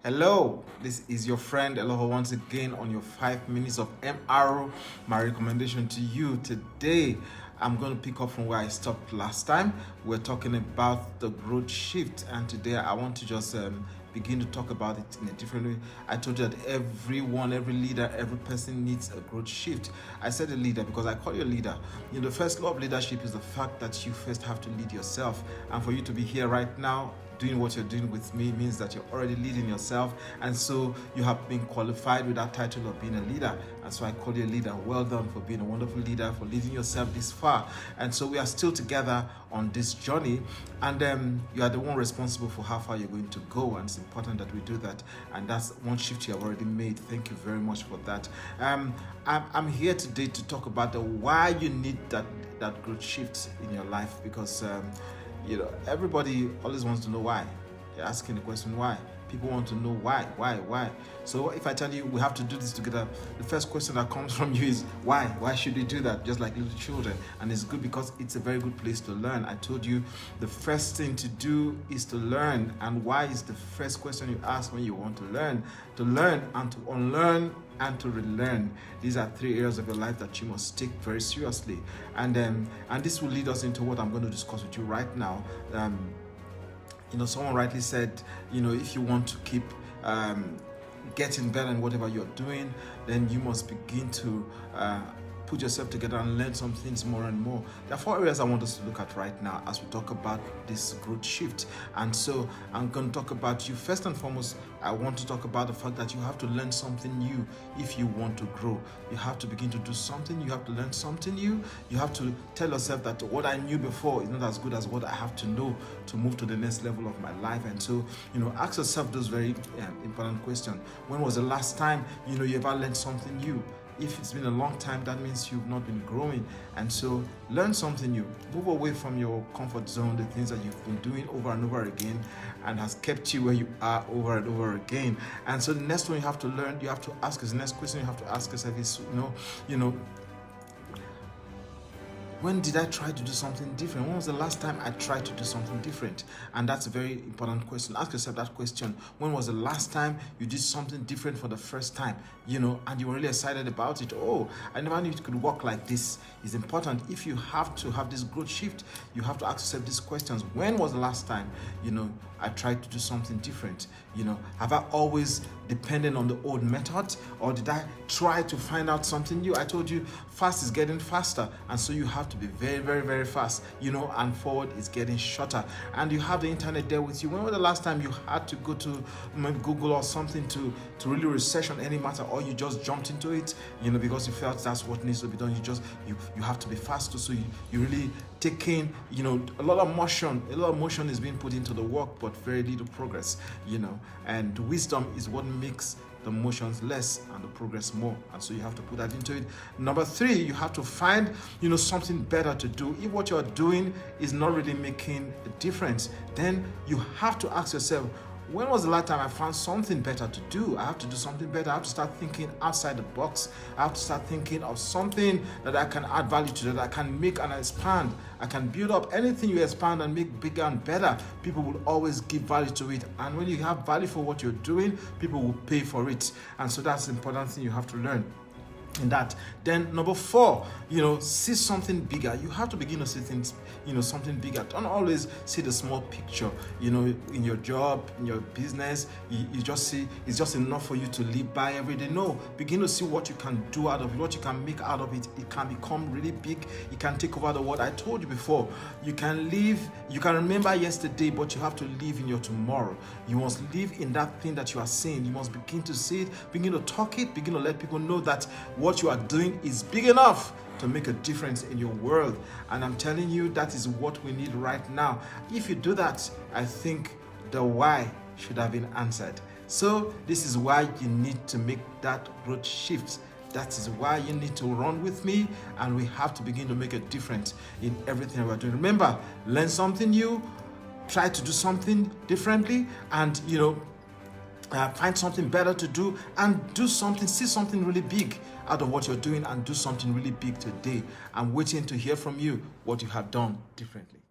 Hello, this is your friend Eloho once again on your 5 minutes of MRO. My recommendation to you today, I'm going to pick up from where I stopped last time. We're talking about the growth shift, and today I want to just begin to talk about it in a different way. I told you that every leader, every person needs a growth shift. I said a leader because I call you a leader. The first law of leadership is the fact that you first have to lead yourself, and for you to be here right now doing what you're doing with me means that you're already leading yourself, and so you have been qualified with that title of being a leader, and so I call you a leader. Well done for being a wonderful leader, for leading yourself this far. And so we are still together on this journey, and you are the one responsible for how far you're going to go, and it's important that we do that, and that's one shift you have already made. Thank you very much for that. I'm here today to talk about the why you need that growth shift in your life, because everybody always wants to know why. You're asking the question why. People want to know why. So if I tell you we have to do this together, the first question that comes from you is why? Why should we do that? Just like little children. And it's good because it's a very good place to learn. I told you the first thing to do is to learn. And why is the first question you ask when you want to learn? To learn and to unlearn and to relearn. These are 3 areas of your life that you must take very seriously. And this will lead us into what I'm going to discuss with you right now. Someone rightly said, if you want to keep getting better in whatever you're doing, then you must begin to put yourself together and learn some things more and more. There are 4 areas I want us to look at right now as we talk about this growth shift. And so I'm going to talk about you. First and foremost, I want to talk about the fact that you have to learn something new if you want to grow. You have to begin to do something. You have to learn something new. You have to tell yourself that what I knew before is not as good as what I have to know to move to the next level of my life. And so, ask yourself those very important questions. When was the last time, you ever learned something new? If it's been a long time, that means you've not been growing. And so learn something new. Move away from your comfort zone, the things that you've been doing over and over again and has kept you where you are over and over again. And so the next one you have to learn, you have to ask us, the next question you have to ask yourself is, when did I try to do something different? When was the last time I tried to do something different? And that's a very important question. Ask yourself that question. When was the last time you did something different for the first time? And you were really excited about it. Oh, I never knew it could work like this. It's important. If you have to have this growth shift, you have to ask yourself these questions. When was the last time, I tried to do something different? Have I always depended on the old method, or did I try to find out something new? I told you fast is getting faster, and so you have to be very, very, very fast, and forward is getting shorter. And you have the internet there with you. When was the last time you had to go to Google or something to really research on any matter, or you just jumped into it, because you felt that's what needs to be done? You have to be faster, so you really take in, a lot of motion is being put into the work, but very little progress, and wisdom is what makes the motions less and the progress more, and so you have to put that into it. Number 3, you have to find something better to do. If what you're doing is not really making a difference, then you have to ask yourself, when was the last time I found something better to do? I have to do something better. I have to start thinking outside the box. I have to start thinking of something that I can add value to, that I can make and expand. I can build up. Anything you expand and make bigger and better, people will always give value to it. And when you have value for what you're doing, people will pay for it. And so that's the important thing you have to learn in that. Then number 4, see something bigger. You have to begin to see things, something bigger. Don't always see the small picture, in your job, in your business. You just see it's just enough for you to live by every day. No, begin to see what you can do out of it, what you can make out of it. It can become really big. It can take over the world. I told you before, you can remember yesterday, but you have to live in your tomorrow. You must live in that thing that you are saying. You must begin to see it, begin to talk it, begin to let people know that what you are doing is big enough to make a difference in your world. And I'm telling you, that is what we need right now. If you do that, I think the why should have been answered. So this is why you need to make that growth shift. That is why you need to run with me, and we have to begin to make a difference in everything we're doing. Remember, learn something new, try to do something differently, and find something better to do, and see something really big out of what you're doing, and do something really big today. I'm waiting to hear from you what you have done differently.